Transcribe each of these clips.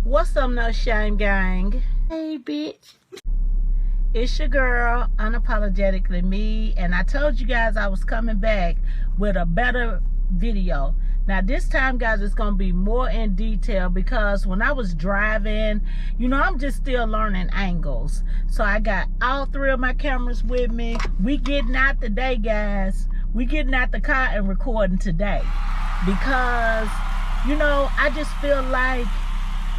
What's up, No Shame Gang? Hey, bitch. It's your girl, Unapologetically Me, and I told you guys I was coming back with a better video. Now, this time, guys, it's going to be more in detail because when I was driving, you know, I'm just still learning angles. So I got all three of my cameras with me. We getting out today, guys. We getting out the car and recording today because, you know, I just feel like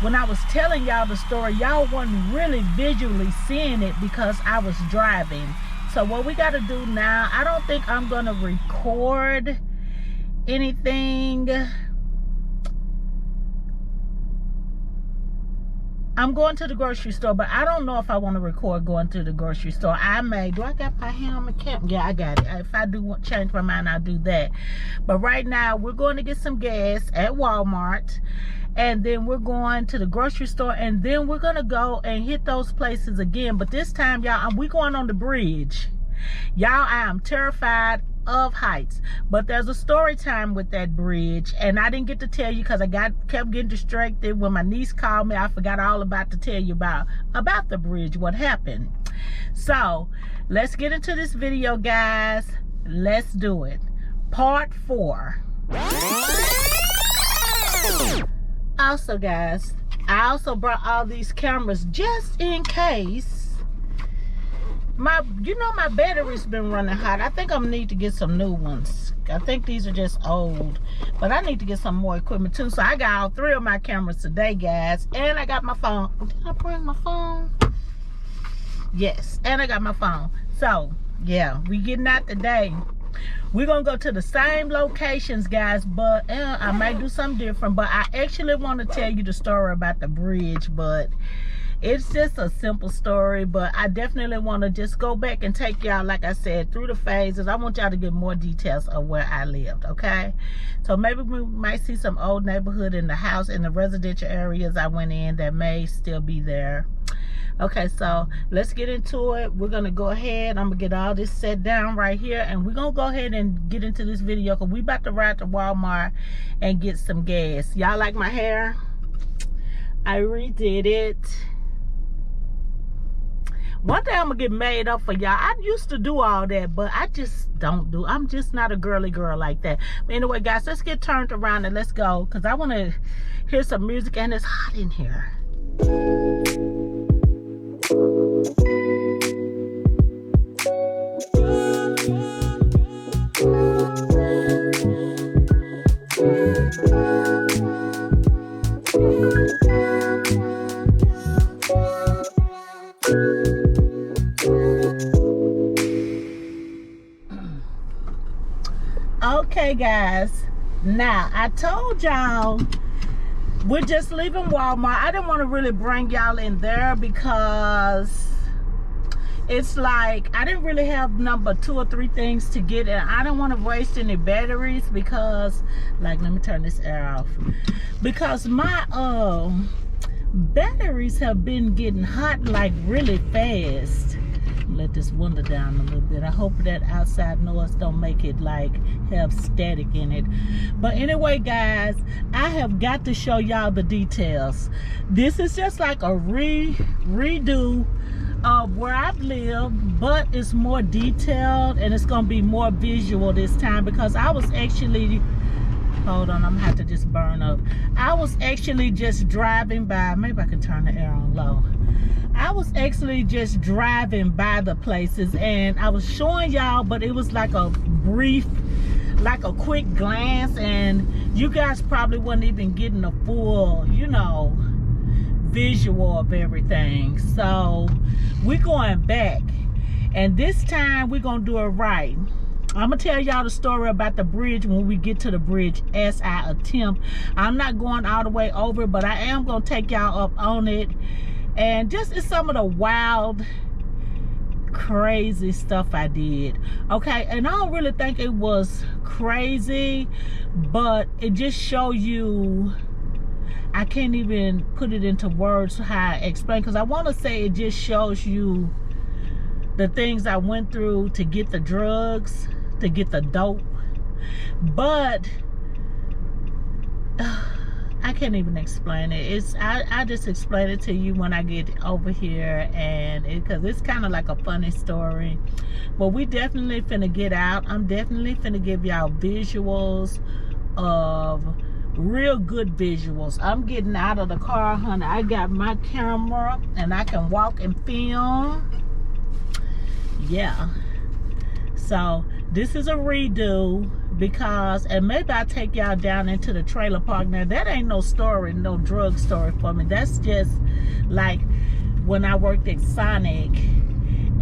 when I was telling y'all the story, y'all wasn't really visually seeing it because I was driving. So what we got to do now, I don't think I'm going to record anything. I'm going to the grocery store, but I don't know if I want to record going to the grocery store. I may. Do I got my helmet cap? Yeah, I got it. If I do change my mind, I'll do that. But right now, we're going to get some gas at Walmart. And then we're going to the grocery store, and then we're gonna go and hit those places again. But this time, y'all, we're going on the bridge. Y'all, I am terrified of heights, but there's a story time with that bridge, and I didn't get to tell you because I kept getting distracted. When my niece called me, I forgot all about to tell you about the bridge, what happened. So let's get into this video, guys. Let's do it. Part 4. Also, guys, I also brought all these cameras just in case my battery's been running hot. I think I'm gonna need to get some new ones. I think these are just old, but I need to get some more equipment too. So I got all three of my cameras today, guys, and I got my phone. Did I bring my phone? Yes, and I got my phone. So yeah, we getting out today. We're gonna go to the same locations, guys, but I might do something different. But I actually want to tell you the story about the bridge, but it's just a simple story. But I definitely want to just go back and take y'all, like I said, through the phases. I want y'all to get more details of where I lived, okay? So maybe we might see some old neighborhood in the house, in the residential areas I went in that may still be there. Okay, so let's get into it. We're gonna go ahead. I'm gonna get all this set down right here, and we're gonna go ahead and get into this video because we about to ride to Walmart and get some gas. Y'all like my hair? I redid it. One day I'm gonna get made up for y'all. I used to do all that, but I just don't do. I'm just not a girly girl like that. But anyway, guys, let's get turned around and let's go because I want to hear some music, and it's hot in here. Okay, guys, now I told y'all we're just leaving Walmart. I didn't want to really bring y'all in there because it's like I didn't really have number 2 or 3 things to get, and I don't want to waste any batteries because, like, let me turn this air off, because my batteries have been getting hot like really fast. Let this window down a little bit. I hope that outside noise don't make it like have static in it. But anyway, guys, I have got to show y'all the details. This is just like a redo of where I've lived, but it's more detailed and it's gonna be more visual this time because I was actually, hold on, I'm gonna have to just burn up. I was actually just driving by. Maybe I can turn the air on low. I was actually just driving by the places and I was showing y'all, but it was like a brief, like a quick glance, and you guys probably wasn't even getting a full, you know, visual of everything. So we're going back, and this time we're gonna do it right. I'm gonna tell y'all the story about the bridge when we get to the bridge as I attempt. I'm not going all the way over, but I am gonna take y'all up on it, and just it's some of the wild, crazy stuff I did. Okay, and I don't really think it was crazy, but it just show you, I can't even put it into words how I explain, because I want to say it just shows you the things I went through to get the drugs, to get the dope, But I can't even explain it. I just explain it to you when I get over here, and because it's kind of like a funny story. But we definitely finna get out. I'm definitely finna give y'all visuals of real good visuals. I'm getting out of the car, honey. I got my camera and I can walk and film. Yeah. So this is a redo, because, and maybe I'll take y'all down into the trailer park. Now that ain't no story, no drug story for me. That's just like when I worked at Sonic,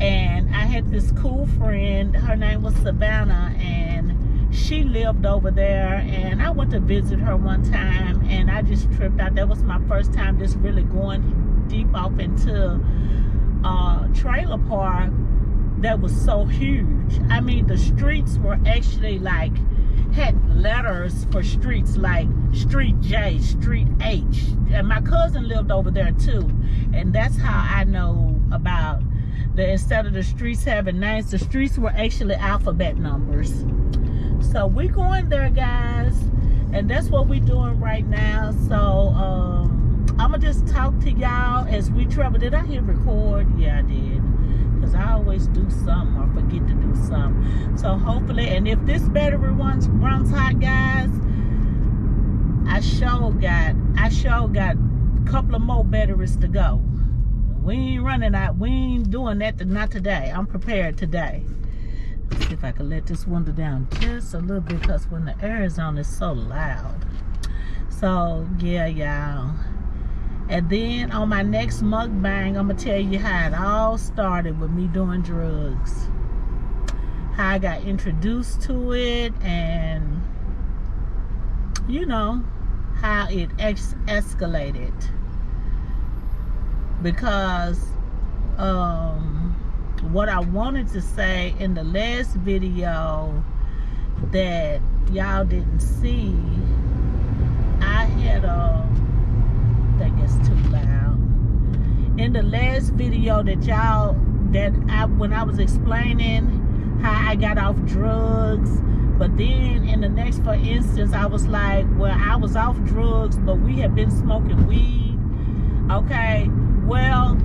and I had this cool friend, her name was Savannah, and she lived over there, and I went to visit her one time, and I just tripped out. That was my first time just really going deep off into a trailer park that was so huge. I mean, the streets were actually like, had letters for streets, like Street J, Street H. And my cousin lived over there too. And that's how I know about the, instead of the streets having names, the streets were actually alphabet numbers. So we going there, guys. And that's what we doing right now. So I'm gonna just talk to y'all as we travel. Did I hit record? Yeah, I did. Because I always do something or forget to do something. So hopefully, and if this battery runs hot, guys, I sure got a couple of more batteries to go. We ain't running out. We ain't doing that. Not today. I'm prepared today. Let's see if I can let this window down just a little bit, because when the air is on, it's so loud. So yeah, y'all. And then on my next mukbang, I'm going to tell you how it all started with me doing drugs. How I got introduced to it, and, you know, how it escalated. Because what I wanted to say in the last video that y'all didn't see, I had that gets too loud. In the last video when I was explaining how I got off drugs, but then in the next, for instance, I was like, well, I was off drugs, but we have been smoking weed. Okay, well,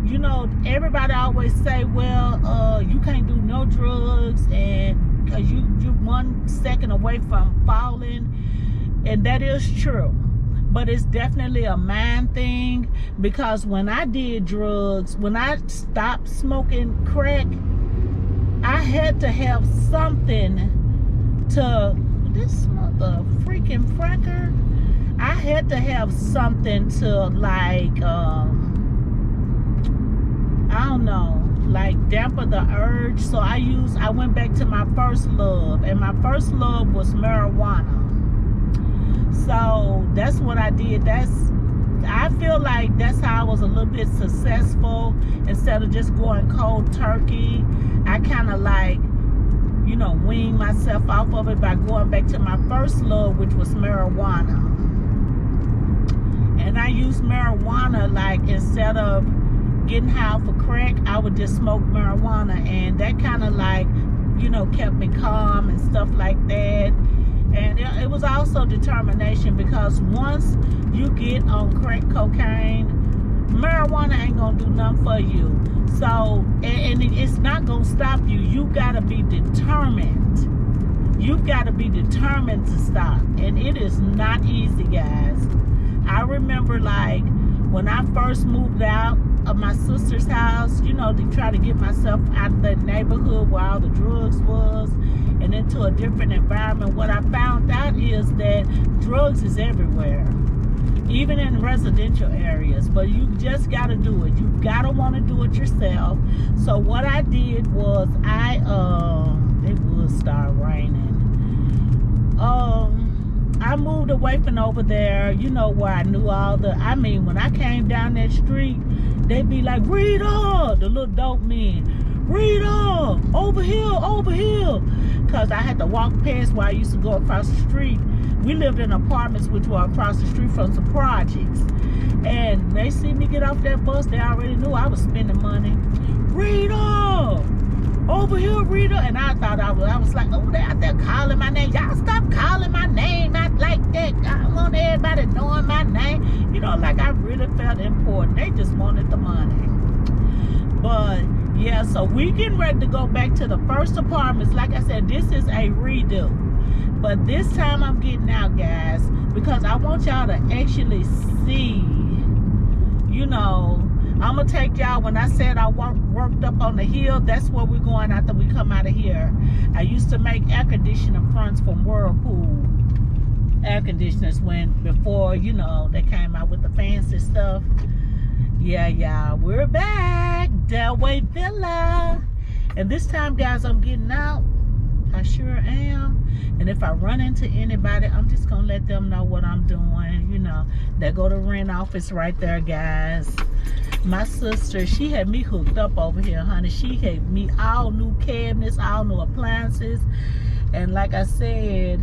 you know, everybody always say, well, you can't do no drugs, and because you're 1 second away from falling, and that is true. But it's definitely a mind thing, because when I did drugs, when I stopped smoking crack, I had to have something to, this mother freaking fracker, I had to have something to, like, I don't know, like damper the urge. So I went back to my first love, and my first love was marijuana. So that's what I did. I feel like that's how I was a little bit successful. Instead of just going cold turkey, I kind of like, you know, wean myself off of it by going back to my first love, which was marijuana. And I used marijuana, like, instead of getting high for crack, I would just smoke marijuana, and that kind of, like, you know, kept me calm and stuff like that. And it was also determination, because once you get on crack cocaine, marijuana ain't gonna do nothing for you. So, and it's not gonna stop you. You gotta be determined. You gotta be determined to stop. And it is not easy, guys. I remember, like, when I first moved out of my sister's house, you know, to try to get myself out of that neighborhood where all the drugs was, and into a different environment. What I found out is that drugs is everywhere, even in residential areas, but you just got to do it. You got to want to do it yourself. So what I did was it would start raining. I moved away from over there, you know, where I knew all the, I mean, when I came down that street, they'd be like, Rita, the little dope men, Rita, over here. Because I had to walk past where I used to go across the street. We lived in apartments which were across the street from some projects. And they see me get off that bus, they already knew I was spending money. Rita, over here, Rita. And I thought I was like, oh, they out there calling my name. Y'all stop calling my name out like that. I don't want everybody knowing my name. You know, like I really felt important. They just wanted the money. But yeah, so we getting ready to go back to the first apartments. Like I said, this is a redo. But this time I'm getting out, guys, because I want y'all to actually see, you know, I'm going to take y'all, when I said I worked up on the hill, that's where we're going after we come out of here. I used to make air conditioning fronts from Whirlpool air conditioners before, you know, they came out with the fancy stuff. Yeah, y'all, we're back. Dellway Villa. And this time, guys, I'm getting out. I sure am. And if I run into anybody, I'm just going to let them know what I'm doing. You know, they go to rent office right there, guys. My sister, she had me hooked up over here, honey. She had me all new cabinets, all new appliances. And like I said,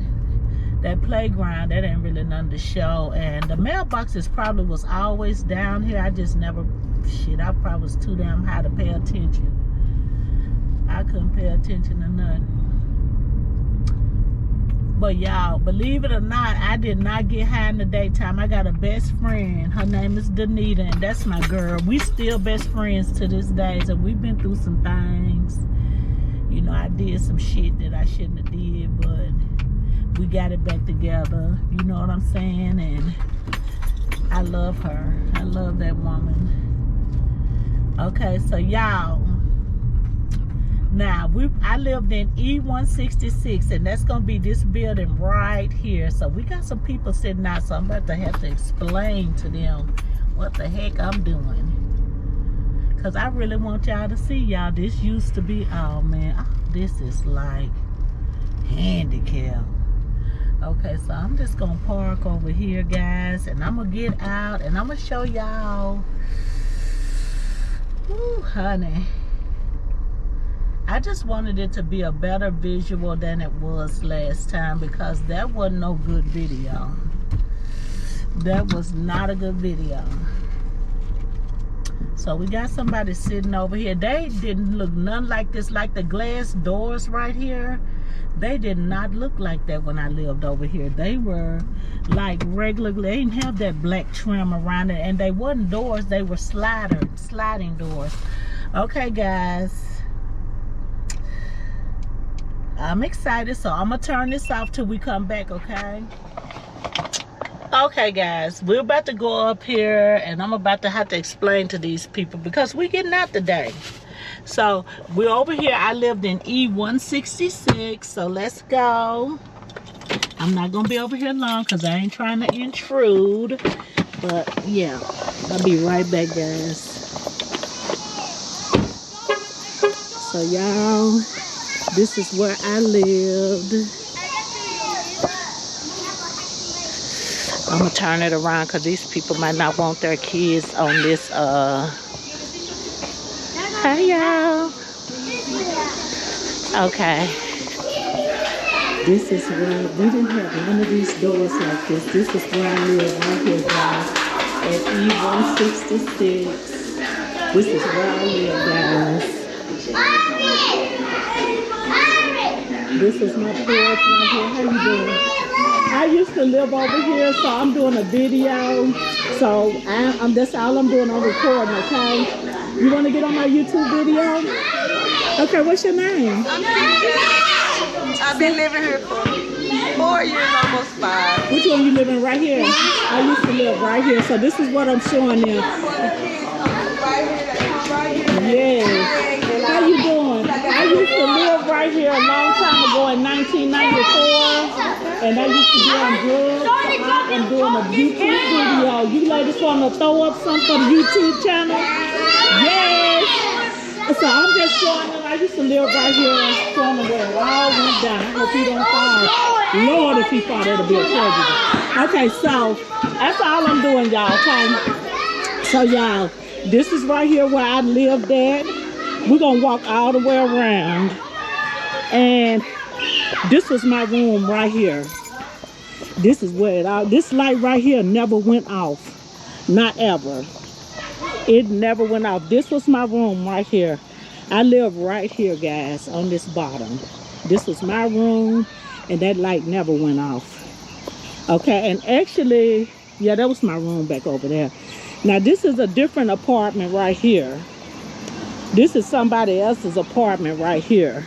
that playground, that ain't really nothing to show. And the mailboxes probably was always down here. I just never, I probably was too damn high to pay attention. I couldn't pay attention to nothing. But y'all, believe it or not, I did not get high in the daytime. I got a best friend. Her name is Danita, and that's my girl. We still best friends to this day. So we've been through some things. You know, I did some shit that I shouldn't have did, but we got it back together. You know what I'm saying? And I love her. I love that woman. Okay, so y'all, now I lived in E166, and that's gonna be this building right here. So we got some people sitting out, so I'm about to have to explain to them what the heck I'm doing, because I really want y'all to see. Y'all, this used to be, oh man, this is like handicap. Okay, so I'm just gonna park over here, guys, and I'm gonna get out and I'm gonna show y'all. Ooh, honey, I just wanted it to be a better visual than it was last time, because that wasn't no good video. That was not a good video. So we got somebody sitting over here. They didn't look none like this, like the glass doors right here. They did not look like that when I lived over here. They were like regular, they didn't have that black trim around it, and they wasn't doors, they were sliding doors. Okay, guys, I'm excited, so I'm gonna turn this off till we come back, okay? Okay, guys, we're about to go up here, and I'm about to have to explain to these people because we're getting out today. So we're over here. I lived in E166, so let's go. I'm not gonna be over here long because I ain't trying to intrude, but yeah, I'll be right back, guys. So y'all, this is where I lived. I'm gonna turn it around because these people might not want their kids on this. Hi, y'all. Okay. This is where we didn't have one of these doors like this. This is where I live right here, guys, at E166. This is where I live, guys. This is my porch right here. How you doing? I used to live over here, so I'm doing a video. So that's all I'm doing. I'm recording, okay? You want to get on my YouTube video? Okay, what's your name? I've been living here for 4 years, almost 5. Which one you living right here? I used to live right here, so this is what I'm showing them. Yes. How you doing? I used to live right here a long time ago in 1994, and I used to be on drugs. So I'm doing a YouTube video. You ladies want to throw up something for the YouTube channel? Yes. So I'm just showing them. I used to live right here, showing them where it all went down. I hope he don't fall. Lord, if he fall, that'll be a tragedy. Okay, so that's all I'm doing, y'all. Okay. So y'all, this is right here where I lived at. We're gonna walk all the way around, and this was my room right here. This is where it all. This light right here never went off, not ever. It never went off. This was my room right here. I live right here, guys, on this bottom. This was my room, and that light never went off. Okay, and actually, yeah, that was my room back over there. Now, this is a different apartment right here. This is somebody else's apartment right here.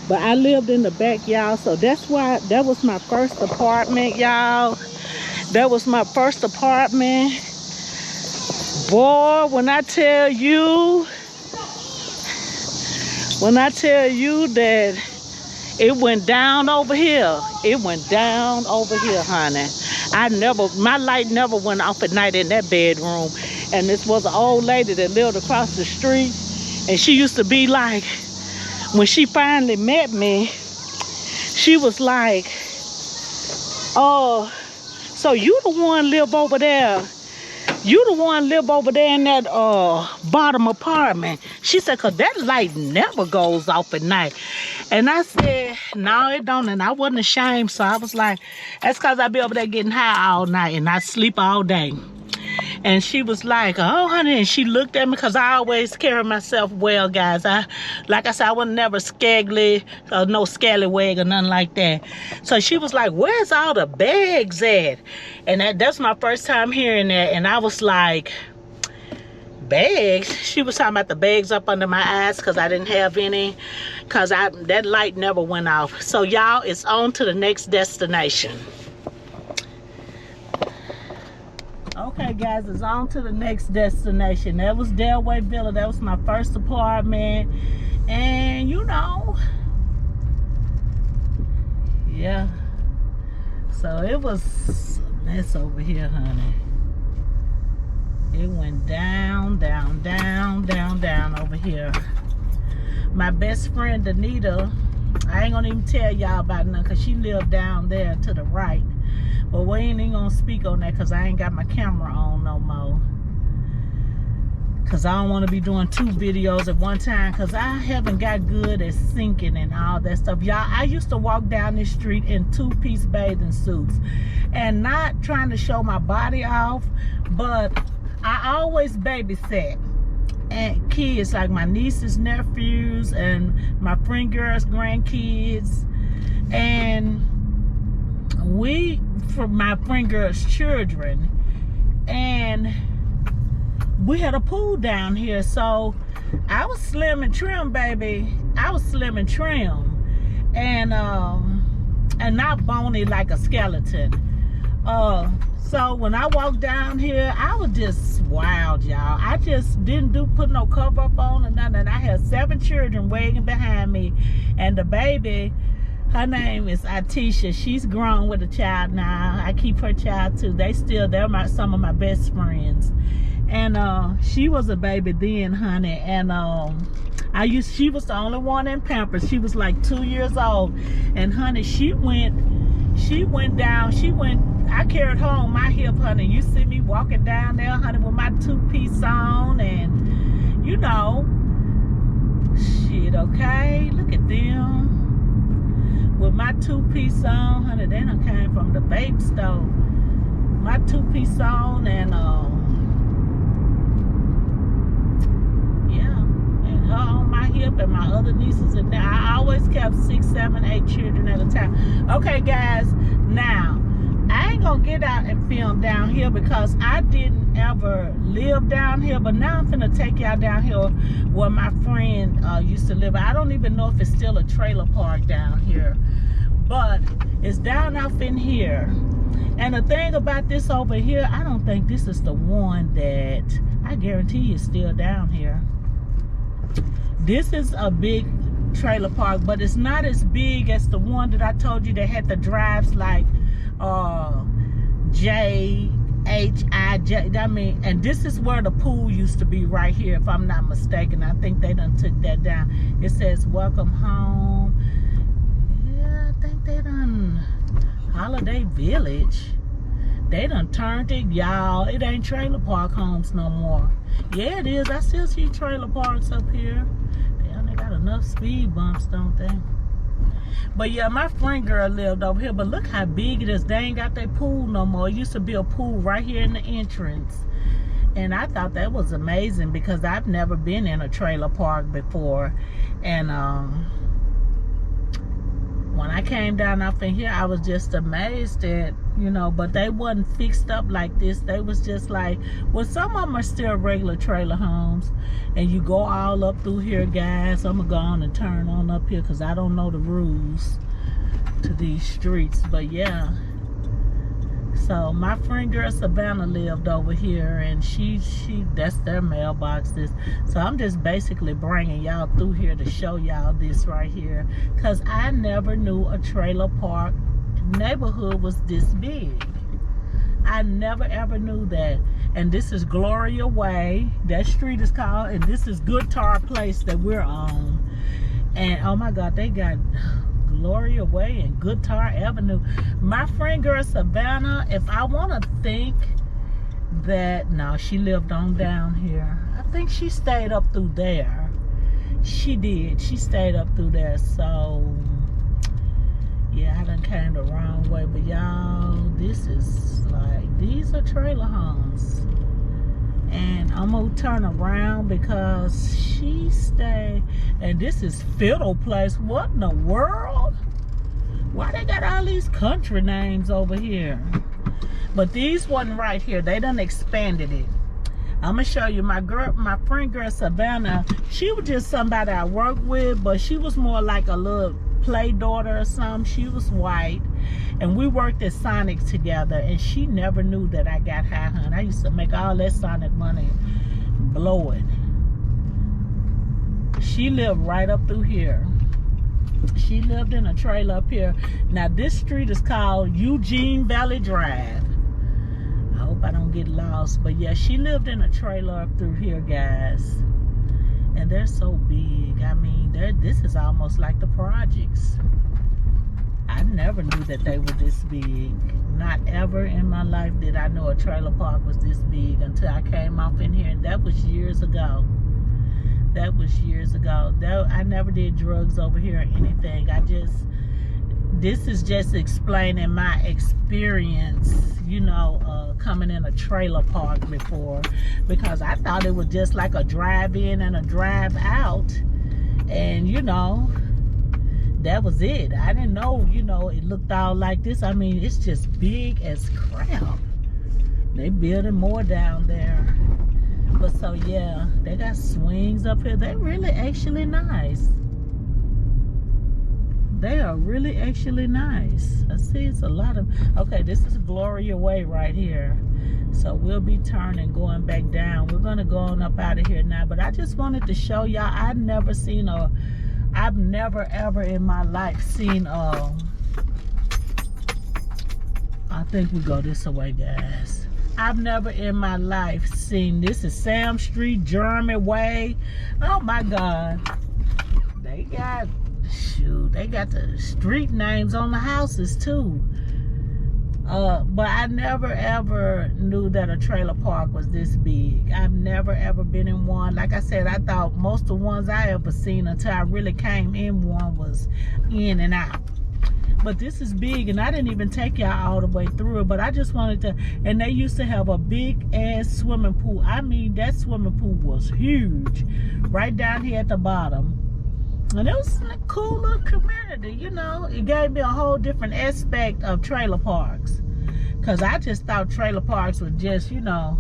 But I lived in the back, y'all, so that's why that was my first apartment, y'all. That was my first apartment. Boy, when I tell you that it went down over here. It went down over here, honey. My light never went off at night in that bedroom. And this was an old lady that lived across the street. And she used to be like, when she finally met me, she was like, oh, so you the one live over there. You the one live over there in that bottom apartment. She said, cause that light never goes off at night. And I said, no, it don't. And I wasn't ashamed. So I was like, that's cause I be over there getting high all night and I sleep all day. And she was like, oh, honey. And she looked at me because I always carry myself well, guys. Like I said, I was never scraggly, no scallywag or nothing like that. So she was like, where's all the bags at? And that's my first time hearing that. And I was like, bags? She was talking about the bags up under my eyes because I didn't have any. Because that light never went off. So, y'all, it's on to the next destination. Okay, guys, it's on to the next destination. That was Dellway Villa. That was my first apartment. And, you know, yeah. So it was a mess over here, honey. It went down, down, down, down, down over here. My best friend, Anita, I ain't gonna even tell y'all about nothing because she lived down there to the right. But we ain't even gonna speak on that because I ain't got my camera on no more. Because I don't want to be doing 2 videos at one time because I haven't got good at syncing and all that stuff. Y'all, I used to walk down this street in 2-piece bathing suits. And not trying to show my body off, but I always babysat. And kids like my nieces, nephews, and my friend girls' grandkids. And for my friend girls' children. And we had a pool down here, so I was slim and trim, baby. I was slim and trim, and not bony like a skeleton. So when I walked down here, I was just wild, y'all. I just didn't put no cover up on or nothing. And I had 7 children waiting behind me, and the baby, her name is Atisha. She's grown with a child now. I keep her child too. They're some of my best friends. And she was a baby then, honey. And she was the only one in Pampers. She was like 2 years old. And honey, she went down. I carried her on my hip, honey. You see me walking down there, honey, with my 2-piece on, and you know, shit, okay? Look at them. With my 2-piece on, honey, they done came from the vape store. My 2-piece on, and yeah, and her on my hip, and my other nieces in there. I always kept 6, 7, 8 children at a time. Okay, guys, now I ain't gonna get out and film down here because I didn't ever live down here, but now I'm finna take y'all down here where my friend used to live. I don't even know if it's still a trailer park down here, but it's down off in here. And the thing about this over here, I don't think this is the one that I guarantee is still down here. This is a big trailer park, but it's not as big as the one that I told you that had the drives like JHIJ. I mean, and this is where the pool used to be right here, if I'm not mistaken. I think they done took that down. It says welcome home. Yeah, I think they done Holiday Village. They done turned it, y'all. It ain't trailer park homes no more. Yeah, it is. I still see trailer parks up here. Damn, they got enough speed bumps, don't they? But yeah, my friend girl lived over here. But look how big it is. They ain't got that pool no more. It used to be a pool right here in the entrance. And I thought that was amazing because I've never been in a trailer park before. And when I came down off in here, I was just amazed at, you know, but they wasn't fixed up like this. They was just like, well, some of them are still regular trailer homes. And you go all up through here, guys. I'm going to go on and turn on up here because I don't know the rules to these streets. But yeah. So my friend girl Savannah lived over here, and she that's their mailboxes. So I'm just basically bringing y'all through here to show y'all this right here, because I never knew a trailer park neighborhood was this big. I never ever knew that. And this is Gloria Way, that street is called, and this is Good Tar Place that we're on. And oh my God, they got Gloria Way and Good Tar Avenue. My friend girl Savannah, if I want to think that, no, she lived on down here. I think she stayed up through there. She did. She stayed up through there. So yeah, I done came the wrong way. But y'all, this is like, these are trailer homes. And I'm gonna turn around because she stayed, and this is Fiddle Place. What in the world? Why they got all these country names over here? But these wasn't right here. They done expanded it. I'm gonna show you my friend girl Savannah. She was just somebody I worked with, but she was more like a little play daughter or something. She was white, and we worked at Sonic together, and she never knew that I got high, hun. I used to make all that Sonic money, blow it. She lived right up through here. She lived in a trailer up here. Now this street is called Eugene Valley Drive. I hope I don't get lost, but yeah, she lived in a trailer up through here, guys. And they're so big. I mean, this is almost like the projects. I never knew that they were this big. Not ever in my life did I know a trailer park was this big until I came off in here, and that was years ago. That was years ago. I never did drugs over here or anything. This is just explaining my experience, you know, coming in a trailer park before, because I thought it was just like a drive-in and a drive-out, and you know, that was it. I didn't know, you know, it looked all like this. I mean, it's just big as crap. They building more down there. But so yeah, they got swings up here. They really actually nice. They are really actually nice. I see it's a lot of, okay, this is Gloria Way right here. So we'll be turning, going back down. We're gonna go on up out of here now. But I just wanted to show y'all, I've never ever in my life seen I think we go this way, guys. I've never in my life seen, this is Sam Street, German Way. Oh my God. They got, shoot, they got the street names on the houses too. But I never ever knew that a trailer park was this big. I've never ever been in one. Like I said, I thought most of the ones I ever seen until I really came in one was in and out. But this is big, and I didn't even take y'all all the way through it, but I just wanted to, and they used to have a big ass swimming pool. I mean, that swimming pool was huge, right down here at the bottom. And it was a cool little community, you know. It gave me a whole different aspect of trailer parks. Cause I just thought trailer parks were just, you know,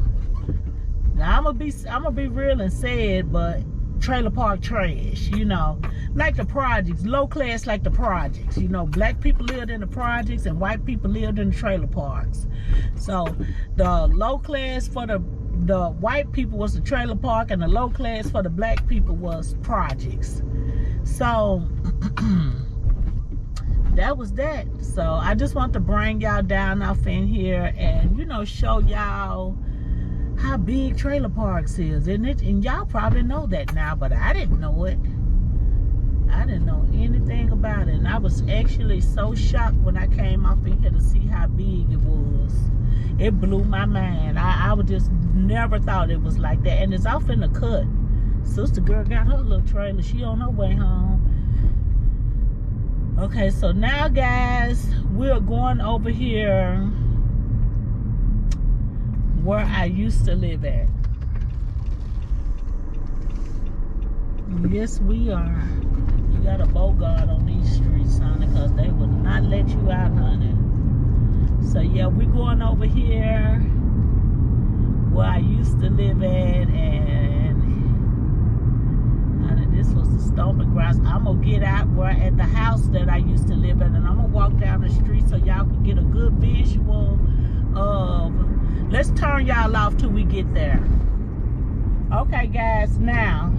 now I'm gonna be real and say it, but trailer park trash, you know, like the projects, low class like the projects, you know, black people lived in the projects and white people lived in the trailer parks. So the low class for the white people was the trailer park, and the low class for the black people was projects. So that was that. So I just want to bring y'all down off in here and, you know, show y'all how big trailer parks is, and y'all probably know that now, but I didn't know it. I didn't know anything about it, and I was actually so shocked when I came off in here to see how big it was. It blew my mind. I would just never thought it was like that, and it's off in the cut. Sister girl got her little trailer. She on her way home. Okay, so now guys, we're going over here where I used to live at. Yes, we are. You got a bogart on these streets, honey, because they would not let you out, honey. So, yeah, we going over here where I used to live at, and honey, this was the stomping grounds. I'm going to get out at the house that I used to live in, and I'm going to walk down the street so y'all can get a good visual of... Let's turn y'all off till we get there. Okay, guys, now...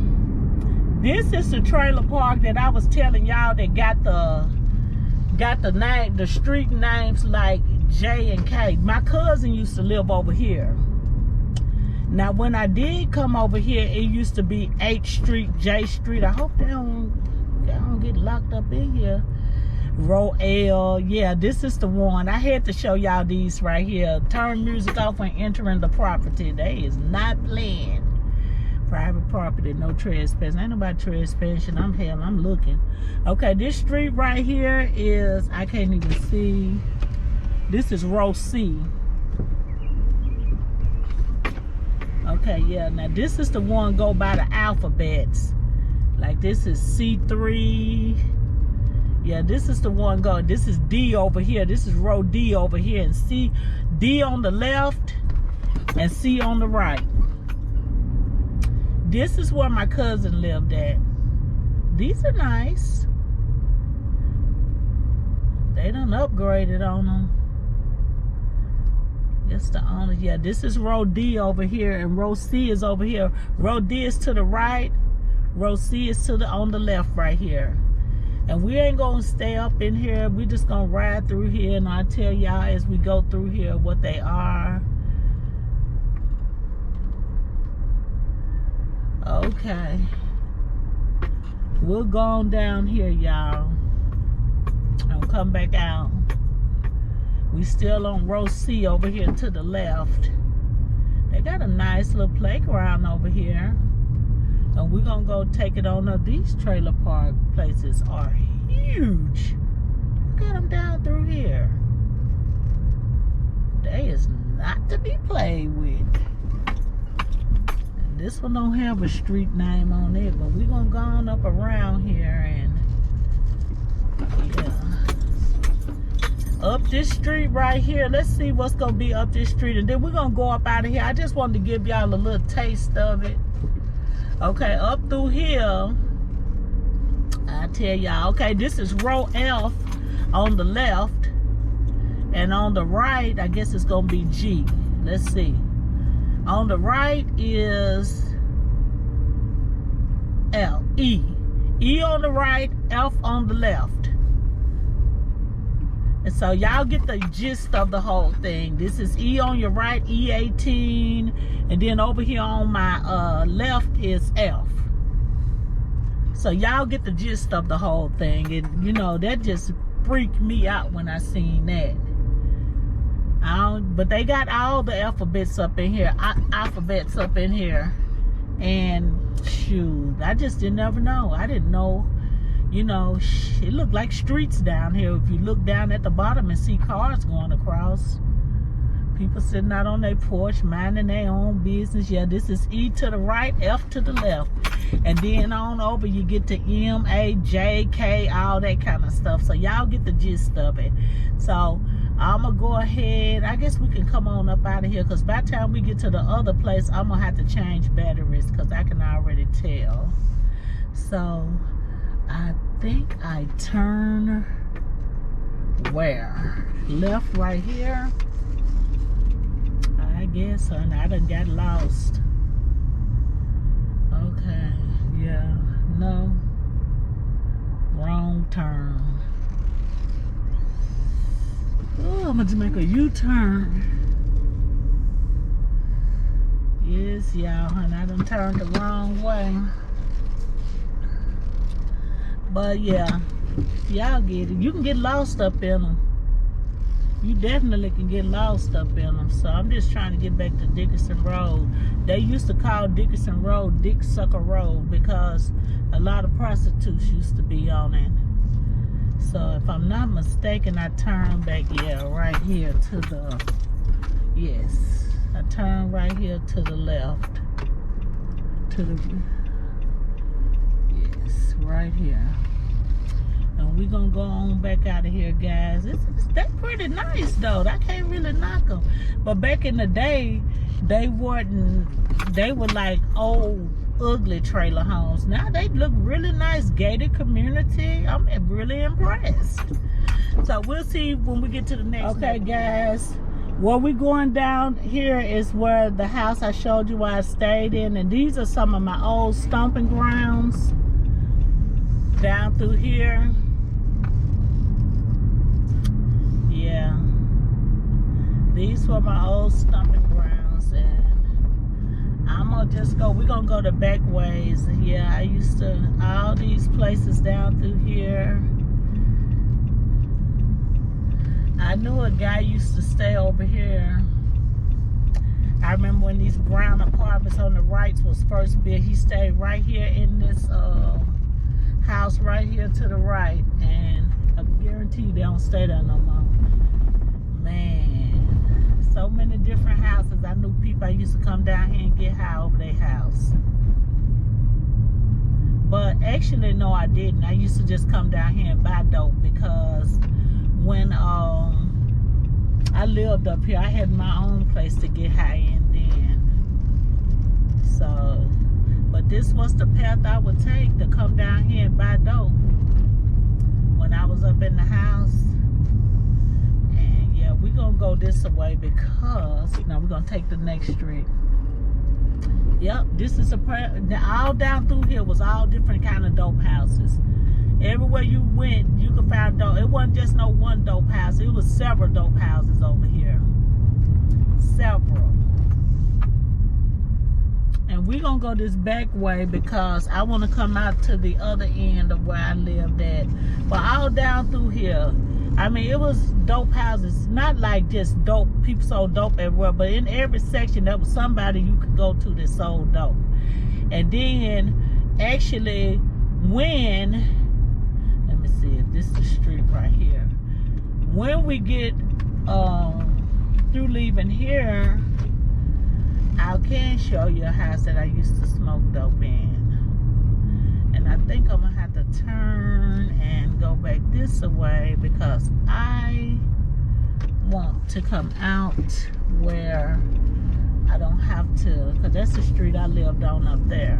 This is the trailer park that I was telling y'all that got the name, the street names like J and K. My cousin used to live over here. Now, when I did come over here, it used to be H Street, J Street. I hope they don't get locked up in here. Row L. Yeah, this is the one. I had to show y'all these right here. Turn music off when entering the property. They is not playing. Private property, no trespassing. Ain't nobody trespassing. I'm looking. Okay, this street right here is, I can't even see. This is row C. Okay, yeah. Now this is the one go by the alphabets. Like this is C3. Yeah, this is the one go. This is D over here. This is row D over here, and C, D on the left, and C on the right. This is where my cousin lived at. These are nice. They done upgraded on them. That's the owner. Yeah, this is row D over here, and row C is over here. Row D is to the right. Row C is on the left right here. And we ain't gonna stay up in here. We just gonna ride through here, and I'll tell y'all as we go through here what they are. Okay, we'll go on down here, y'all, and come back out. We still on row C over here to the left. They got a nice little playground over here, and we're gonna go take it on up. These trailer park places are huge. Look at them down through here. They is not to be played with. This one don't have a street name on it, but we're gonna go on up around here and yeah. Up this street right here. Let's see what's gonna be up this street, and then we're gonna go up out of here. I just wanted to give y'all a little taste of it. Okay, up through here, I tell y'all, okay, this is row F on the left, and on the right, I guess it's gonna be G. Let's see. On the right is E. E on the right, F on the left. And so y'all get the gist of the whole thing. This is E on your right, E18. And then over here on my left is F. So y'all get the gist of the whole thing. And you know, that just freaked me out when I seen that. But they got all the alphabets up in here. And shoot, I just didn't ever know. I didn't know, you know, it looked like streets down here. If you look down at the bottom and see cars going across. People sitting out on their porch, minding their own business. Yeah, this is E to the right, F to the left. And then on over, you get to M, A, J, K, all that kind of stuff. So y'all get the gist of it. So I'm going to go ahead. I guess we can come on up out of here, because by the time we get to the other place, I'm going to have to change batteries, because I can already tell. So I think I turn where? Left right here? I guess, and I done got lost. Okay, yeah, no, wrong turn. Oh, I'm gonna make a U-turn. Yes, y'all, honey, I done turned the wrong way. But yeah, y'all get it. You can get lost up in them. You definitely can get lost up in them. So I'm just trying to get back to Dickerson Road. They used to call Dickerson Road Dick Sucker Road because a lot of prostitutes used to be on it. So if I'm not mistaken, I turn back, yeah, right here to the, yes, I turn right here to the left. To the, right here. And we gonna go on back out of here, guys. They're pretty nice though. I can't really knock them. But back in the day, they were like old, ugly trailer homes. Now they look really nice, gated community. I'm really impressed. So we'll see when we get to the next. Okay, guys. Where we going down here is where the house I showed you where I stayed in, and these are some of my old stomping grounds down through here. Yeah, these were my old stomping grounds, and I'm gonna just go. We're gonna go the back ways. Yeah, I used to all these places down through here. I knew a guy used to stay over here. I remember when these brown apartments on the right was first built. He stayed right here in this house right here to the right, and I guarantee they don't stay there no more. Man, so many different houses. I knew people I used to come down here and get high over their house. But actually, no, I didn't. I used to just come down here and buy dope because when I lived up here, I had my own place to get high in then. So, but this was the path I would take to come down here and buy dope when I was up in the house. And yeah, we're gonna go this way because now we're gonna take the next street. Yep, this is all down through here was all different kind of dope houses. Everywhere you went, you could find dope. It wasn't just no one dope house. It was several dope houses over here. Several. And we're going to go this back way because I want to come out to the other end of where I lived at. But all down through here, I mean, it was dope houses. Not like just dope. People sold dope everywhere. But in every section, there was somebody you could go to that sold dope. And then, actually, when... see if this is the street right here. When we get through leaving here, I can show you a house that I used to smoke dope in. And I think I'm gonna have to turn and go back this way because I want to come out where I don't have to, because that's the street I lived on up there.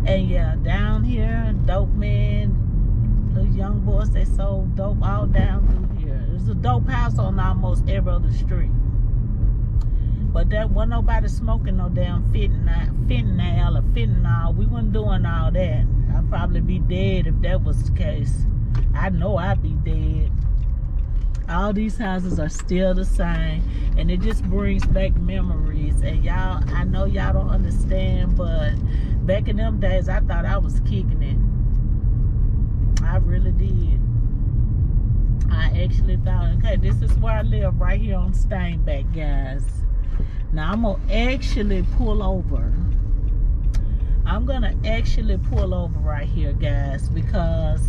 And yeah, down here, dope men, the young boys, they sold dope all down through here. There's a dope house on almost every other street. But there wasn't nobody smoking no damn fentanyl or fentanyl. We wasn't doing all that. I'd probably be dead if that was the case. I know I'd be dead. All these houses are still the same. And it just brings back memories. And y'all, I know y'all don't understand, but back in them days, I thought I was kicking it. I really did. I actually thought, okay, this is where I live, right here on Steinbeck, guys. Now I'm gonna actually pull over. I'm gonna actually pull over right here, guys, because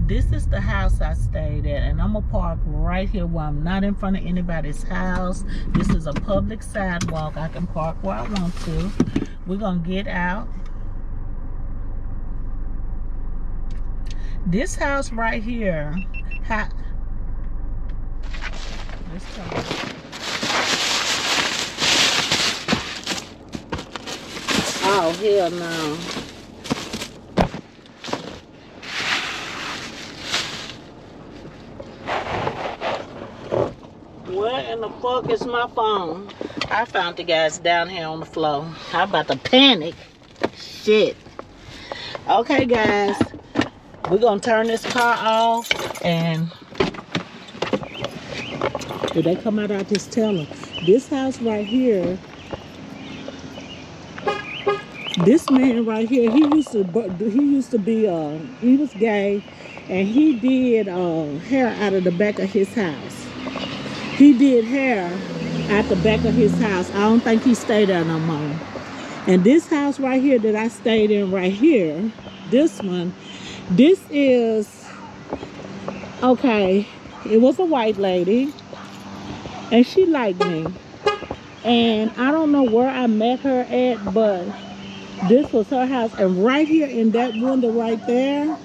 this is the house I stayed at, and I'm gonna park right here where I'm not in front of anybody's house. This is a public sidewalk. I can park where I want to. We're gonna get out. This house right here, let's come. Oh, hell no. Where in the fuck is my phone? I found the guys down here on the floor. I'm about to panic. Shit. Okay, guys. We're gonna turn this car off, and if they come out, I'll just tell them. This house right here, this man right here, he was gay, and he did hair out of the back of his house. He did hair at the back of his house. I don't think he stayed there no more. And this house right here that I stayed in right here, this one, this is, okay, it was a white lady, and she liked me. And I don't know where I met her at, but This was her house. And right here in that window right there,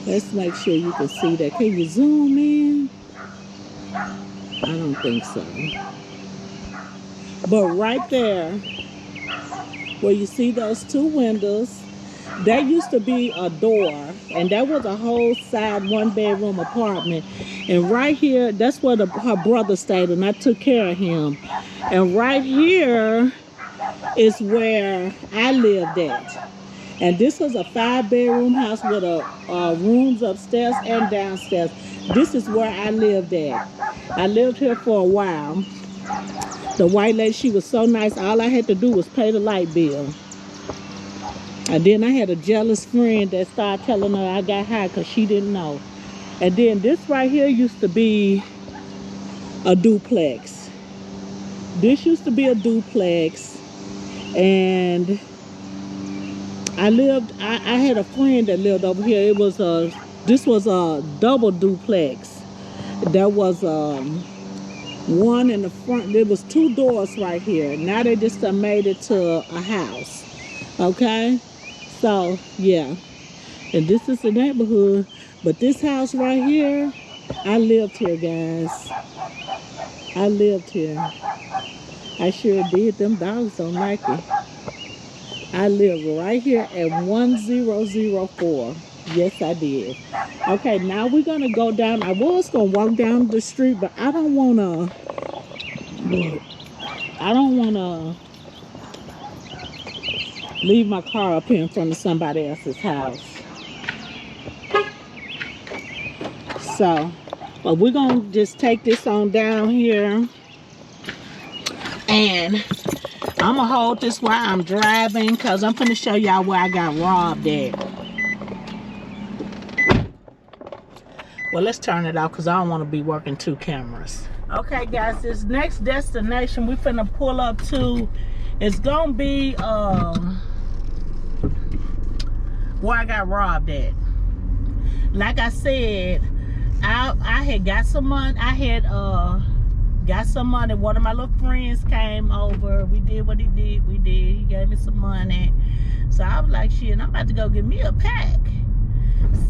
let's make sure you can see that. Can you zoom in? I don't think so. But right there, where you see those two windows, that used to be a door, and that was a whole side one-bedroom apartment. And right here, that's where her brother stayed, and I took care of him. And right here is where I lived at. And this was a 5-bedroom house with rooms upstairs and downstairs. This is where I lived at. I lived here for a while. The white lady, she was so nice. All I had to do was pay the light bill. And then I had a jealous friend that started telling her I got high because she didn't know. And then this right here used to be a duplex. This used to be a duplex. And I had a friend that lived over here. This was a double duplex. There was one in the front. There was 2 doors right here. Now they just made it to a house. Okay? So, yeah. And this is the neighborhood. But this house right here, I lived here, guys. I lived here. I sure did. Them dogs don't like it. I lived right here at 1004. Yes, I did. Okay, now we're going to go down. I was going to walk down the street, but I don't want to leave my car up here in front of somebody else's house. So, but we're going to just take this on down here. And I'm going to hold this while I'm driving because I'm going to show y'all where I got robbed at. Well, let's turn it off because I don't want to be working 2 cameras. Okay, guys, this next destination we finna pull up to is going to be where I got robbed at. Like I said, I had got some money. I had got some money. One of my little friends came over. We did what he did. He gave me some money. So I was like, shit, I'm about to go get me a pack.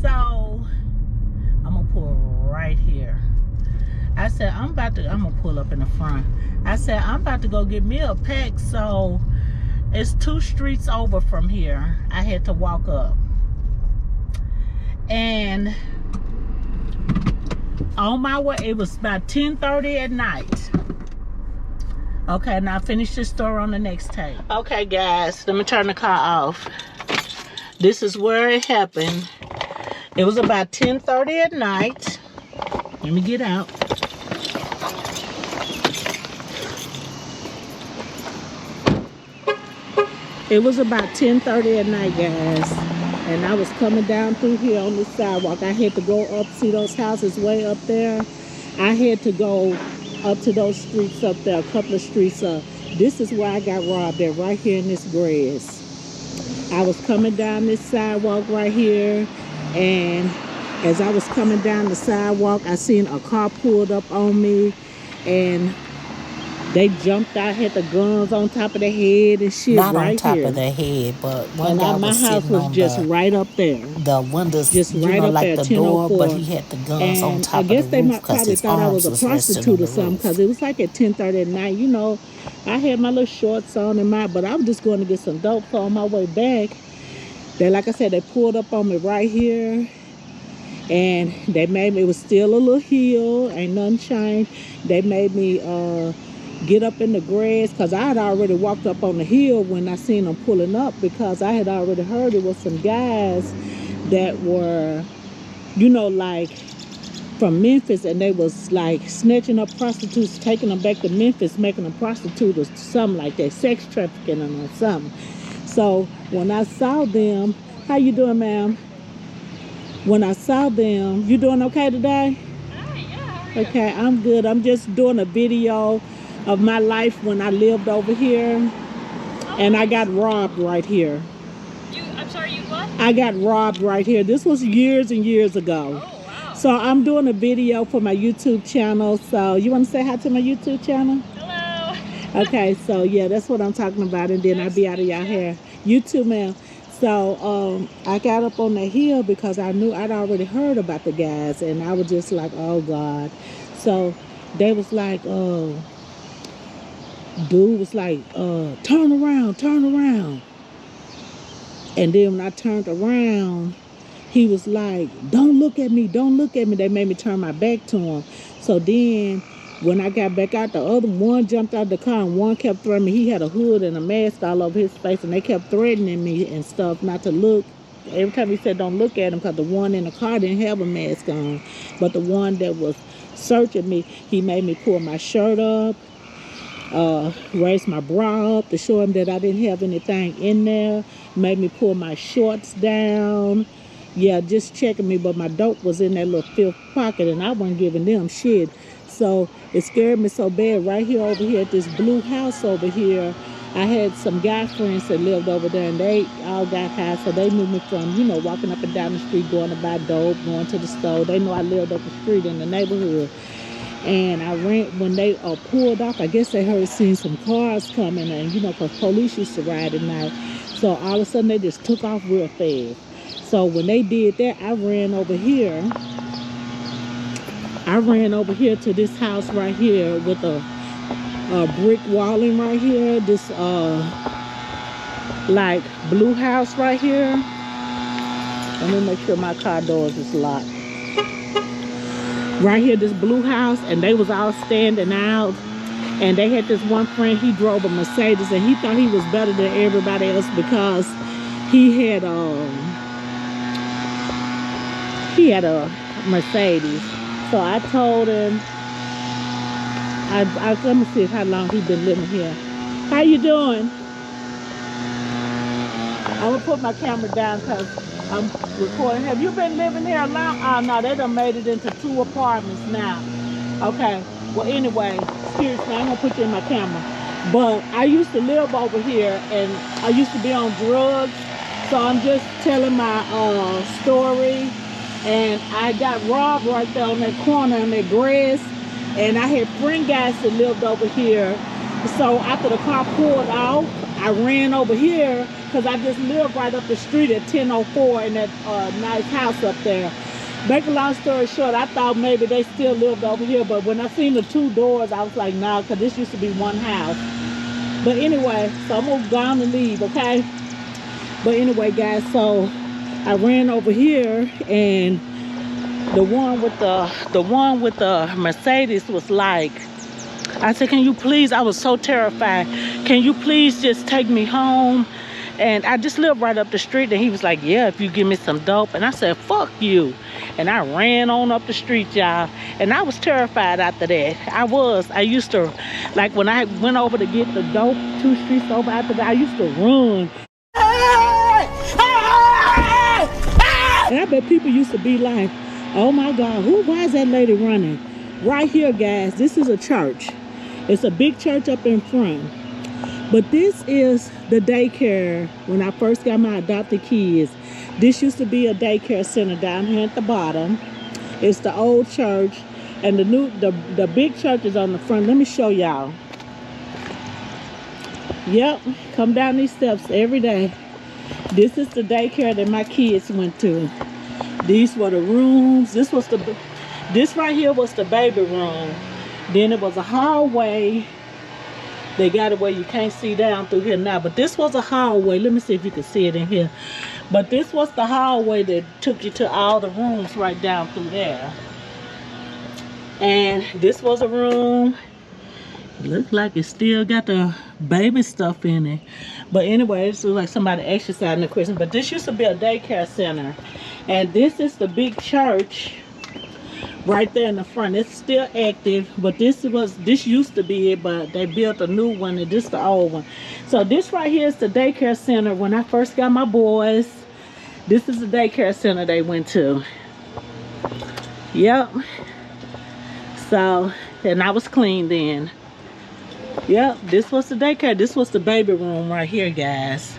So I'm gonna pull right here. I said, I'm gonna pull up in the front. I said, I'm about to go get me a pack. So it's 2 streets over from here. I had to walk up. And on my way, it was about 10:30 at night. Okay, now finish this story on the next tape. Okay, guys, let me turn the car off. This is where it happened. It was about 10:30 at night. Let me get out. It was about 10:30 at night, guys. And I was coming down through here on the sidewalk. I had to go up, see those houses way up there. I had to go up to those streets up there, a couple of streets up. This is where I got robbed at, right here in this grass. I was coming down this sidewalk right here, and as I was coming down the sidewalk, I seen a car pulled up on me, and they jumped out, had the guns on top of their head and shit. Not right on top here. Of their head, but one guy my was house sitting was on just right up there. The windows, just you right know, up like there, the door, 10:04. but he had the guns on top I guess of the they roof probably his thought I was a arms prostitute or something, because it was like at 10:30 at night. You know, I had my little shorts on and but I was just going to get some dope. So on my way back, like I said, they pulled up on me right here. And they made me, it was still a little hill, ain't nothing changed. They made me get up in the grass, because I had already walked up on the hill when I seen them pulling up, because I had already heard it was some guys that were, you know, like from Memphis, and they was like snatching up prostitutes, taking them back to Memphis, making them prostitutes or something like that, sex trafficking them or something. So when I saw them, how you doing, ma'am? When I saw them, you doing okay today? Yeah. Okay, I'm good. I'm just doing a video of my life when I lived over here, and I got robbed right here. I'm sorry, you what? I got robbed right here. This was years and years ago. Oh, wow. So I'm doing a video for my YouTube channel. So you want to say hi to my YouTube channel? Hello. Okay, so yeah, that's what I'm talking about, and then I'll be out of y'all hair. You too, ma'am. So I got up on the hill because I knew I'd already heard about the guys, and I was just like, oh God. So they was like, dude was like, turn around, turn around. And then when I turned around, he was like, don't look at me, don't look at me. They made me turn my back to him. So then when I got back out, the other one jumped out the car and one kept threatening me. He had a hood and a mask all over his face, and they kept threatening me and stuff not to look. Every time he said don't look at him, because the one in the car didn't have a mask on. But the one that was searching me, he made me pull my shirt up, raise my bra up to show him that I didn't have anything in there, made me pull my shorts down. Yeah, just checking me, but my dope was in that little fifth pocket, and I wasn't giving them shit. So it scared me so bad. Right here over here at this blue house over here, I had some guy friends that lived over there, and they all got high, so they knew me from, you know, walking up and down the street, going to buy dope, going to the store. They know I lived up the street in the neighborhood. And I ran, when they pulled off, I guess they heard seen some cars coming, and, you know, because police used to ride at night. So all of a sudden they just took off real fast. So when they did that, I ran over here. I ran over here to this house right here with a brick walling right here. This like blue house right here. Let me make sure my car doors is locked. Right here, this blue house, and they was all standing out. And they had this one friend, he drove a Mercedes, and he thought he was better than everybody else because he had a Mercedes. So I told him, let me see how long he been living here. How you doing? I'm gonna put my camera down because I'm recording. Have you been living here long? Oh no, they done made it into 2 apartments now. Okay, well anyway, excuse me, I'm gonna put you in my camera. But I used to live over here, and I used to be on drugs. So I'm just telling my story. And I got robbed right there on that corner in that grass. And I had friend guys that lived over here. So after the car pulled off, I ran over here because I just lived right up the street at 1004 in that nice house up there. Make a long story short, I thought maybe they still lived over here. But when I seen the 2 doors, I was like, nah, because this used to be one house. But anyway, so I'm going to go on and leave, okay? But anyway, guys, so I ran over here, and the one with the Mercedes was like, I said, can you please, I was so terrified, can you please just take me home? And I just lived right up the street, and he was like, yeah, if you give me some dope. And I said, fuck you. And I ran on up the street, y'all, and I was terrified after that. I used to, like when I went over to get the dope 2 streets over after that, I used to run. And I bet people used to be like, oh my God, why is that lady running? Right here, guys, this is a church. It's a big church up in front. But this is the daycare when I first got my adopted kids. This used to be a daycare center down here at the bottom. It's the old church, and the big church is on the front. Let me show y'all. Yep, come down these steps every day. This is the daycare that my kids went to. These were the rooms. This right here was the baby room. Then it was a hallway. They got it where you can't see down through here now, but this was a hallway. Let me see if you can see it in here. But this was the hallway that took you to all the rooms right down through there. And this was a room. It looks like it still got the baby stuff in it. But anyway, it looks like somebody exercising the Christmas. But this used to be a daycare center. And this is the big church right there in the front. It's still active, but this used to be it, but they built a new one, and this is the old one. So this right here is the daycare center. When I first got my boys, this is the daycare center they went to. Yep. So, and I was clean then. Yep, this was the daycare. This was the baby room right here, guys.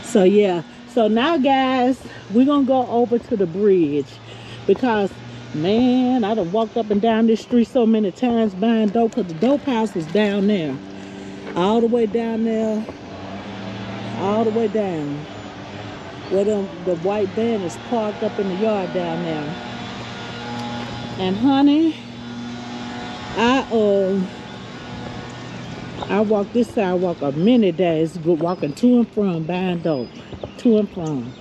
So yeah, so now guys, we're gonna go over to the bridge, because man, I done walked up and down this street so many times buying dope, because the dope house was down there, all the way down there. all the way down. Where the white van is parked up in the yard down there. And honey, I walk this sidewalk a many days, walking to and from, buying dope, to and from.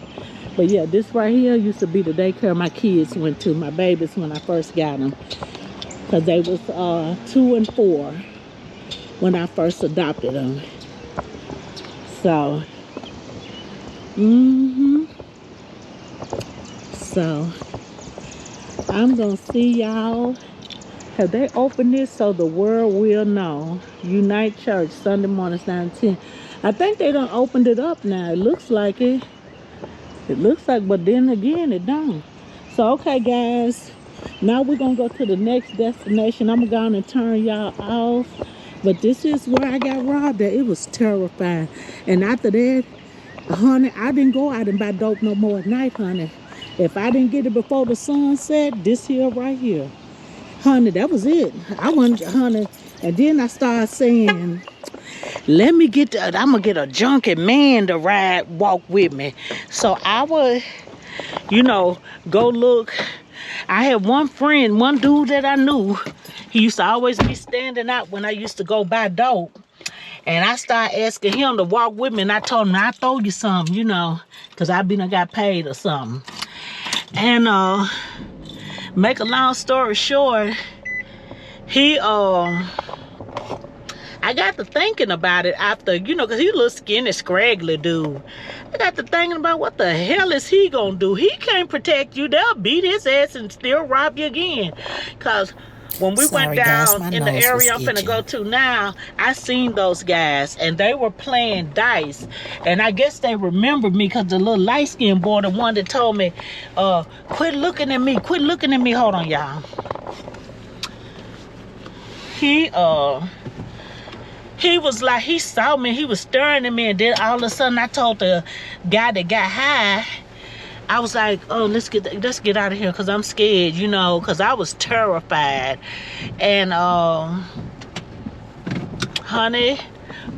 But yeah, this right here used to be the daycare my kids went to, my babies when I first got them. Because they was 2 and 4 when I first adopted them. So, so I'm gonna see y'all. Have they opened this so the world will know? Unite Church, Sunday mornings 9 to 10. I think they done opened it up now. It looks like it. It looks like, but then again, it don't. So, okay, guys. Now we're going to go to the next destination. I'm going to turn y'all off. But this is where I got robbed at. It was terrifying. And after that, honey, I didn't go out and buy dope no more at night, honey. If I didn't get it before the sun set, this here right here. Honey, that was it. I went, honey. And then I started saying, let me get, I'm going to get a junkie man to walk with me. So I would, you know, go look. I had one friend, one dude that I knew. He used to always be standing out when I used to go buy dope. And I started asking him to walk with me. And I told him, I'll throw you something, you know, because I got paid or something. And make a long story short, I got to thinking about it after, you know, because he's a little skinny, scraggly dude. I got to thinking about what the hell is he going to do? He can't protect you. They'll beat his ass and still rob you again. Because when we went down in the area I'm finna go to now, I seen those guys and they were playing dice. And I guess they remembered me because the little light-skinned boy, the one that told me, quit looking at me, quit looking at me. Hold on, y'all. He was like, he saw me, he was staring at me, and then all of a sudden I told the guy that got high, I was like, oh, let's get out of here because I'm scared, you know, because I was terrified. And honey,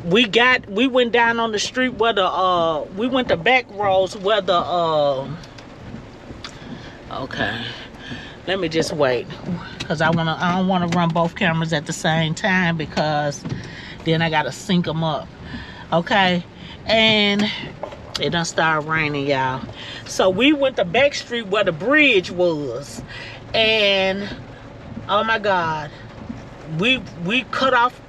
we went down on the street where we went to back roads where okay, let me just wait because I don't want to run both cameras at the same time because then I gotta sync them up. Okay, and it done started raining, y'all. So we went to back street where the bridge was, and oh my God, we cut off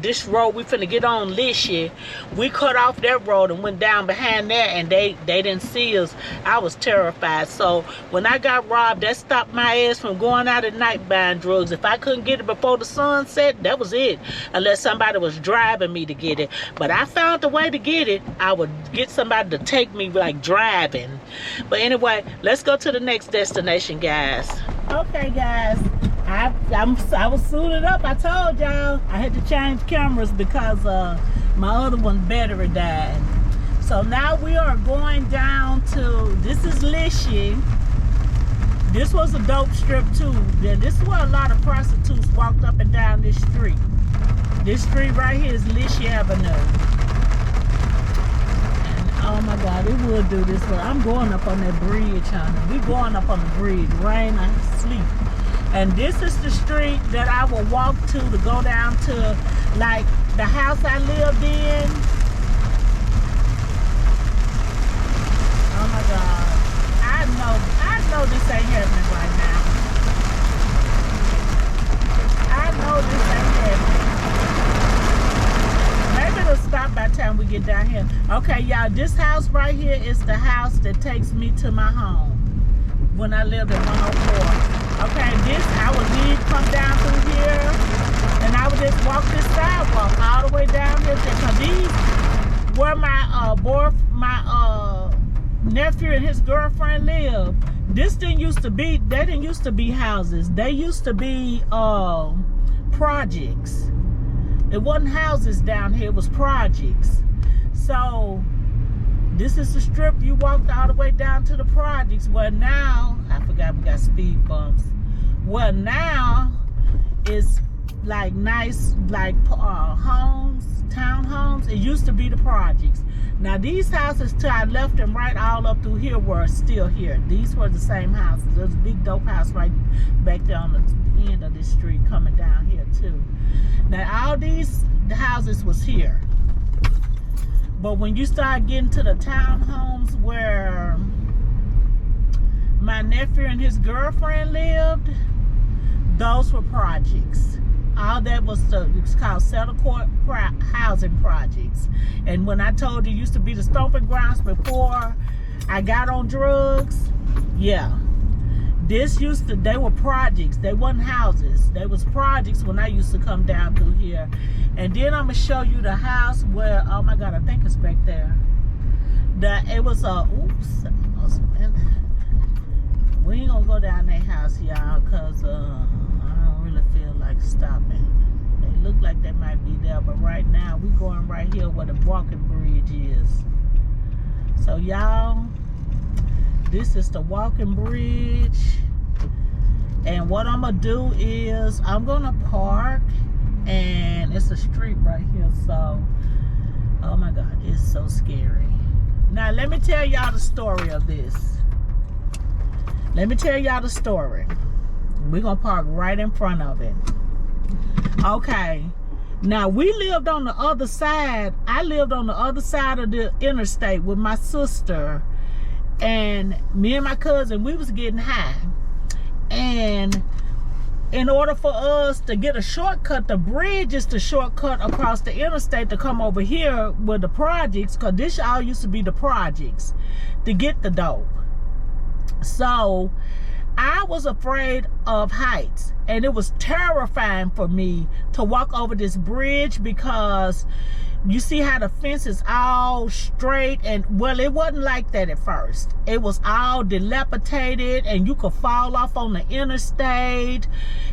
this road we finna get on Lishy. We cut off that road and went down behind there, and they didn't see us. I was terrified. So when I got robbed, that stopped my ass from going out at night buying drugs. If I couldn't get it before the sun set, that was it, unless somebody was driving me to get it. But I found the way to get it. I would get somebody to take me like driving. But anyway, let's go to the next destination, guys. Okay, guys, I was suited up. I told y'all I had to change cameras because my other one battery died. So now we are going down to, this is Lishy. This was a dope strip too. This is where a lot of prostitutes walked up and down this street. This street right here is Lishy Avenue. And oh my God, it will do this. But I'm going up on that bridge, honey. We going up on the bridge, rain or sleep. And this is the street that I will walk to go down to, like, the house I lived in. Oh my God. I know this ain't happening right now. I know this ain't happening. Maybe it'll stop by the time we get down here. Okay, y'all, this house right here is the house that takes me to my home when I lived at 104. Okay, I would leave, come down through here, and I would just walk this sidewalk all the way down here. Because these where my nephew and his girlfriend lived. This didn't used to be. They didn't used to be houses. They used to be projects. It wasn't houses down here. It was projects. So this is the strip. You walked all the way down to the projects where now, I forgot we got speed bumps. Well, now it's like nice, like homes, townhomes. It used to be the projects. Now these houses to our left and right all up through here were still here. These were the same houses. There's a big dope house right back there on the end of this street coming down here too. Now all these houses was here. But when you start getting to the townhomes where my nephew and his girlfriend lived, those were projects. All that was it's called settled court housing projects. And when I told you it used to be the stomping grounds before I got on drugs, yeah. They were projects. They wasn't houses. They was projects when I used to come down through here. And then I'm gonna show you the house where, oh my God, I think it's back there. It was we ain't gonna go down that house, y'all, cause I don't really feel like stopping. They look like they might be there, but right now we going right here where the walking bridge is. So y'all, this is the walking bridge, and what I'm gonna do is I'm gonna park, and it's a street right here. So, oh my God, it's so scary. Now let me tell y'all the story of this. Let me tell y'all the story. We're gonna park right in front of it. Okay. Now we lived on the other side. I lived on the other side of the interstate with my sister, and me and my cousin, we was getting high. And in order for us to get a shortcut, the bridge is the shortcut across the interstate to come over here with the projects, because this all used to be the projects to get the dope. So I was afraid of heights, and it was terrifying for me to walk over this bridge, because you see how the fence is all straight, and well, it wasn't like that at first. It was all dilapidated, and you could fall off on the interstate.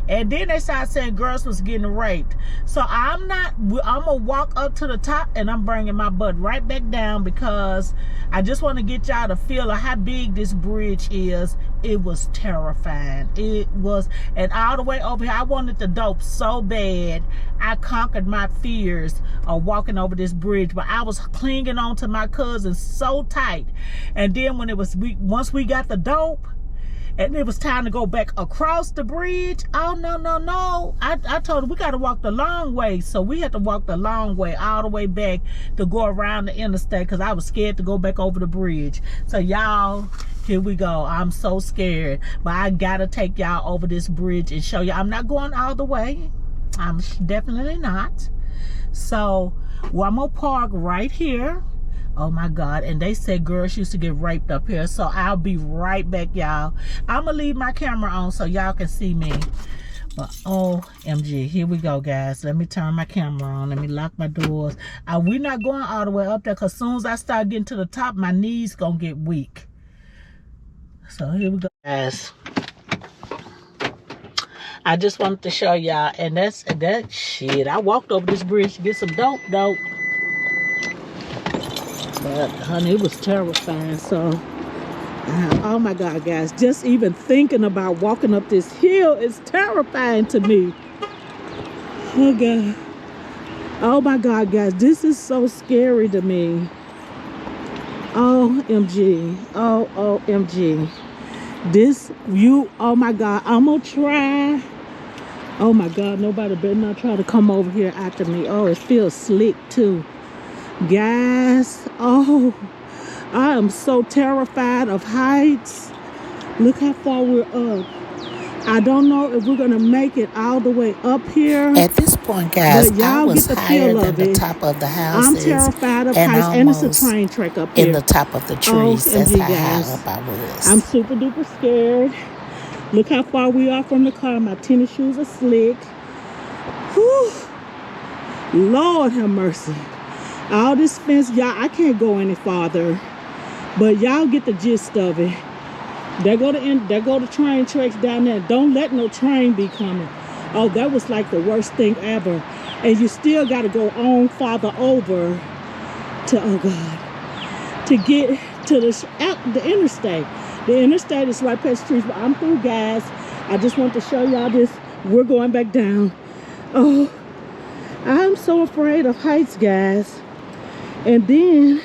And then they started saying girls was getting raped. So I'm gonna walk up to the top, and I'm bringing my butt right back down, because I just want to get y'all to feel how big this bridge is. It was terrifying. It was, and all the way over here, I wanted the dope so bad. I conquered my fears of walking over this bridge, but I was clinging on to my cousin so tight. And then when once we got the dope, and it was time to go back across the bridge, oh no, I told her we got to walk the long way. So we had to walk the long way all the way back to go around the interstate, because I was scared to go back over the bridge. So y'all, here we go. I'm so scared, but I gotta take y'all over this bridge and show you. I'm not going all the way. I'm definitely not. So, well, I'm gonna park right here. Oh my God. And they said girls used to get raped up here. So I'll be right back, y'all. I'm gonna leave my camera on so y'all can see me. But OMG, here we go, guys. Let me turn my camera on. Let me lock my doors. We're not going all the way up there, because as soon as I start getting to the top, my knees gonna get weak. So here we go, guys. I just wanted to show y'all, and that shit. I walked over this bridge to get some dope. But honey, it was terrifying. So oh my God, guys, just even thinking about walking up this hill is terrifying to me. Oh God. Oh my God, guys, this is so scary to me. OMG. OMG. Oh my God, I'm gonna try. Oh my God, nobody better not try to come over here after me. Oh, it feels slick too. Guys, oh, I am so terrified of heights. Look how far we're up. I don't know if we're gonna make it all the way up here. At this point, guys, I was higher than the top of the houses. I'm terrified of heights, and it's a train track up here. In the top of the trees. That's how high up I was. I'm super duper scared. Look how far we are from the car. My tennis shoes are slick. Whew. Lord have mercy. All this fence, y'all, I can't go any farther. But y'all get the gist of it. There go the train tracks down there. Don't let no train be coming. Oh, that was like the worst thing ever. And you still got to go on farther over to, oh God, to get to the interstate. The interstate is right past the trees, but I'm through, guys. I just want to show y'all this. We're going back down. Oh, I'm so afraid of heights, guys. And then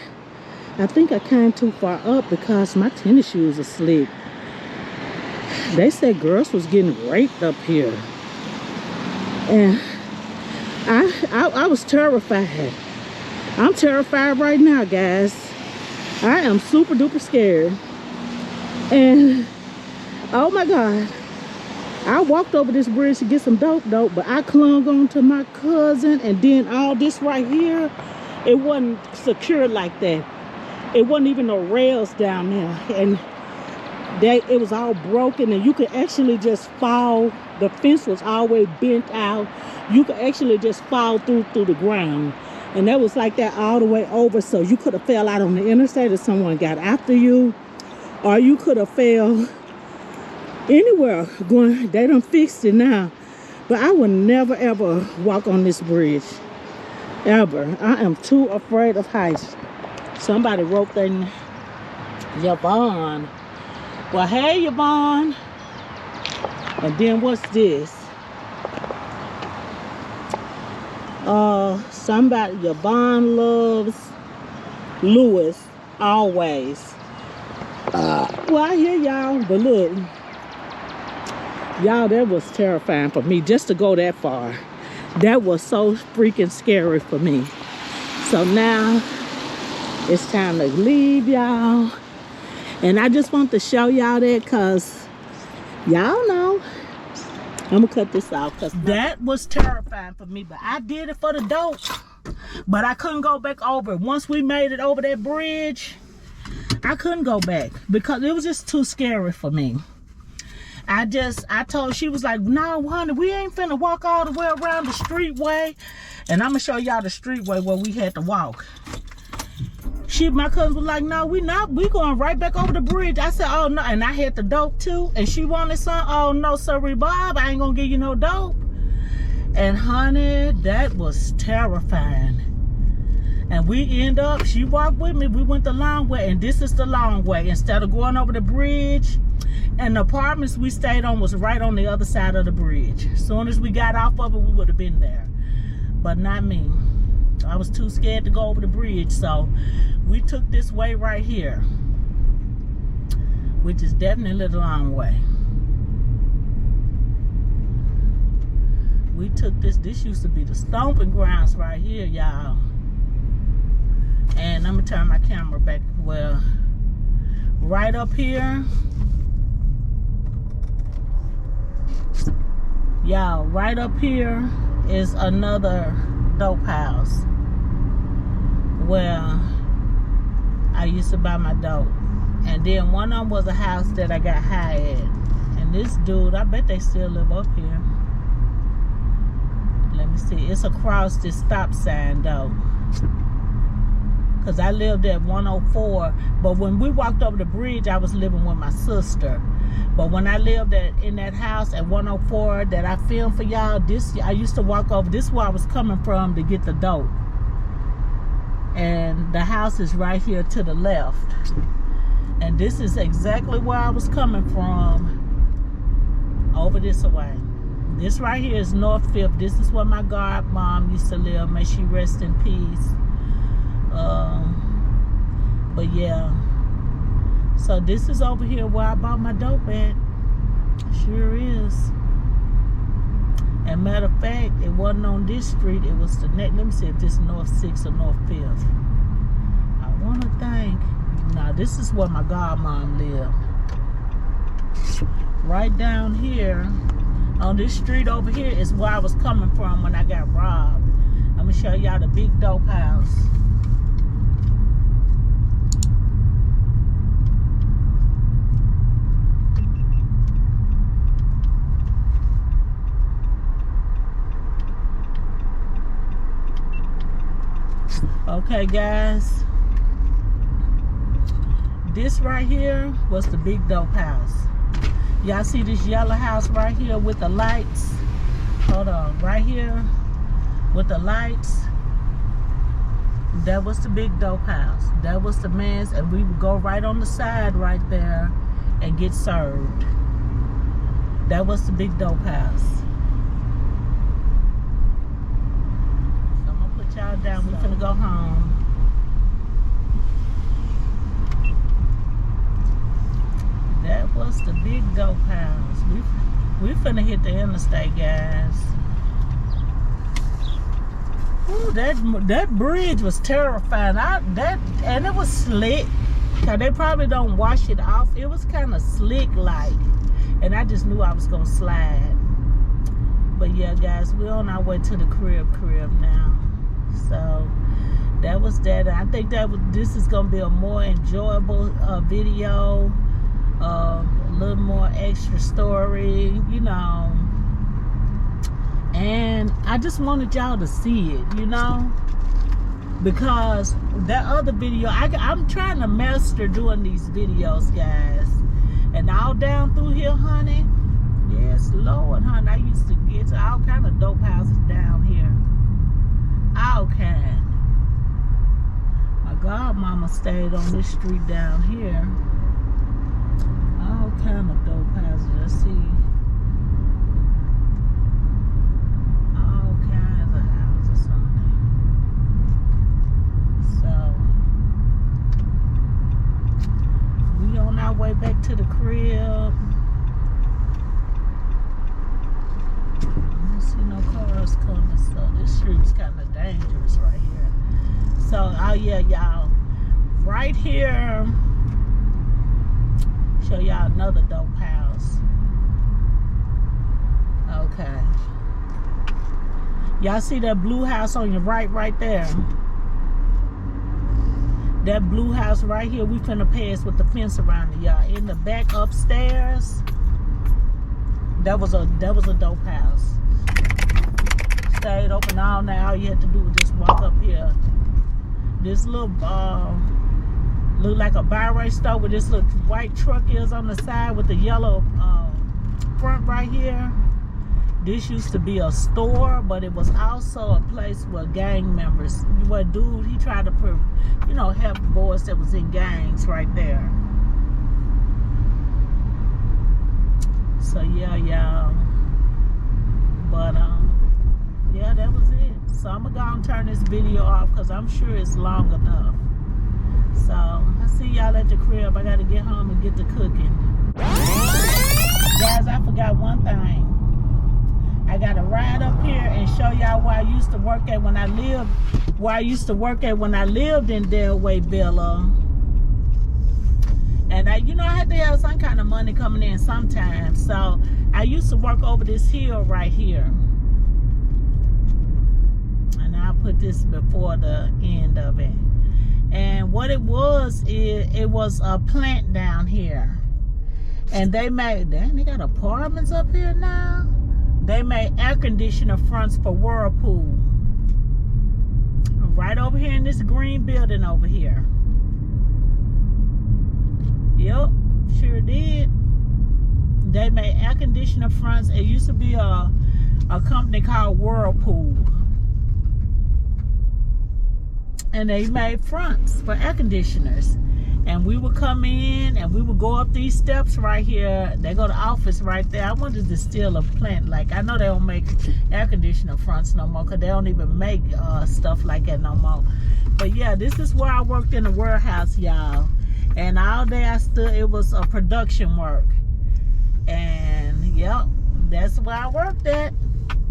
I think I came too far up because my tennis shoes are slick. They said girls was getting raped up here. And I was terrified. I'm terrified right now, guys. I am super duper scared. And oh my God, I walked over this bridge to get some dope, but I clung on to my cousin, and then all this right here, it wasn't secure like that. It wasn't even no rails down there, and it was all broken, and you could actually just fall. The fence was always bent out. You could actually just fall through the ground, and that was like that all the way over. So you could have fell out on the interstate if someone got after you, or you could have fell anywhere going. They done fixed it now, but I would never ever walk on this bridge ever. I am too afraid of heights. Somebody wrote that in Yvonne. Well, hey Yvonne. And then what's this? Somebody, Yvonne loves Lewis always. Well, I hear y'all, but look, y'all, that was terrifying for me just to go that far. That was so freaking scary for me. So now it's time to leave, y'all. And I just want to show y'all that because y'all know. I'm gonna cut this off because that was terrifying for me, but I did it for the dope. But I couldn't go back over. Once we made it over that bridge, I couldn't go back because it was just too scary for me. I told, she was like, no, honey, we ain't finna walk all the way around the streetway. And I'm gonna show y'all the streetway where we had to walk. My cousin was like, no, we going right back over the bridge. I said, oh no, and I had the dope too. And she wanted some. Oh no, sorry, Bob, I ain't gonna give you no dope. And honey, that was terrifying. And we end up, she walked with me, we went the long way, and this is the long way. Instead of going over the bridge, and the apartments we stayed on was right on the other side of the bridge. As soon as we got off of it, we would have been there. But not me. I was too scared to go over the bridge, so we took this way right here, which is definitely the long way. We took this used to be the stomping grounds right here, y'all. And I'm gonna turn my camera back. Well, right up here, y'all, right up here is another dope house where I used to buy my dope. And then one of them was a house that I got high at. And this dude, I bet they still live up here. Let me see. It's across this stop sign though. Because I lived at 104. But when we walked over the bridge, I was living with my sister. But when I lived in that house at 104 that I filmed for y'all, I used to walk over. This is where I was coming from to get the dope. And the house is right here to the left. And this is exactly where I was coming from, over this way. This right here is North 5th. This is where my godmom used to live. May she rest in peace. But yeah. So this is over here where I bought my dope at. Sure is. And matter of fact, it wasn't on this street. It was the next. Let me see if this is North 6th or North 5th. I want to think. Now this is where my godmom lived. Right down here, on this street over here is where I was coming from when I got robbed. I'm gonna show y'all the big dope house. Okay guys, this right here was the big dope house. Y'all see this yellow house right here with the lights? Hold on, right here with the lights. That was the big dope house. That was the man's, and we would go right on the side right there and get served. That was the big dope house. So I'm gonna put y'all down. We're gonna go home. That was the big dope house. We finna hit the interstate, guys. Ooh, that bridge was terrifying. And it was slick. Cause they probably don't wash it off. It was kind of slick like, and I just knew I was gonna slide. But yeah, guys, we're on our way to the crib now. So that was that. I think this is gonna be a more enjoyable video, a little more extra story, you know. And I just wanted y'all to see it, you know, because that other video, I'm trying to master doing these videos, guys. And all down through here, honey. Yes, Lord, honey. I used to get to all kind of dope houses down here. All kind. My godmama stayed on this street down here. All kind of dope houses. Let's see. All kinds of houses, honey. So we on our way back to the crib. I don't see no cars coming, so this street's kind of dangerous right here. So, oh yeah, y'all, right here, show y'all another dope house. Okay. Y'all see that blue house on your right there? That blue house right here, we finna pass with the fence around it, y'all. In the back upstairs, that was a dope house. Stayed open all night. All you had to do was just walk up here. This little look like a bar store where this little white truck is on the side with the yellow front right here. This used to be a store, but it was also a place where gang members, where dude, he tried to, you know, help boys that was in gangs right there. So yeah, y'all. But yeah, that was it. So I'm gonna go and turn this video off because I'm sure it's long enough. So I see y'all at the crib. I gotta get home and get to cooking. Guys, I forgot one thing. I gotta ride up here and show y'all where I used to work at when I lived in Dellway Villa. And you know, I had to have some kind of money coming in sometimes. So I used to work over this hill right here. And I'll put this before the end of it. And what it was, it was a plant down here. And they got apartments up here now. They made air conditioner fronts for Whirlpool. Right over here in this green building over here. Yep, sure did. They made air conditioner fronts. It used to be a company called Whirlpool. And they made fronts for air conditioners. And we would come in and we would go up these steps right here. They go to the office right there. I wanted to steal a plant. Like, I know they don't make air conditioner fronts no more because they don't even make stuff like that no more. But yeah, this is where I worked in the warehouse, y'all. And all day I stood, it was a production work. And yep, that's where I worked at.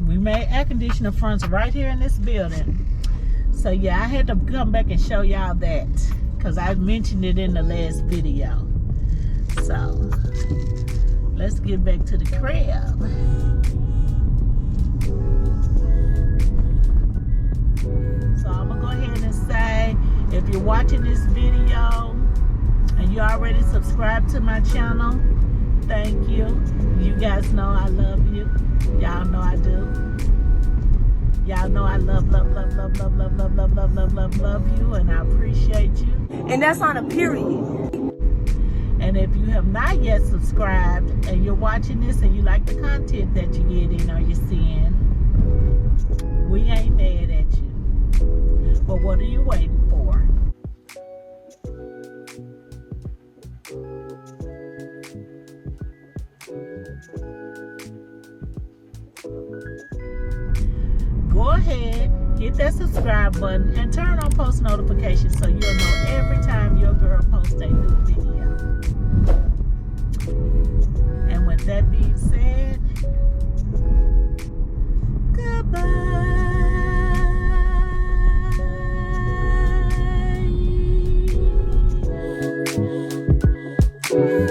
We made air conditioner fronts right here in this building. So yeah, I had to come back and show y'all that because I mentioned it in the last video. So let's get back to the crib. So I'm gonna go ahead and say, if you're watching this video and you already subscribed to my channel, thank you. You guys know I love you. Y'all know I do. Y'all know I love you, and I appreciate you. And that's on a period. And if you have not yet subscribed and you're watching this and you like the content that you're getting or you're seeing, we ain't mad at you. But what are you waiting for? Go ahead, hit that subscribe button and turn on post notifications so you'll know every time your girl posts a new video. that being said,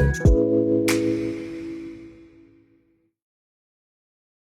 goodbye.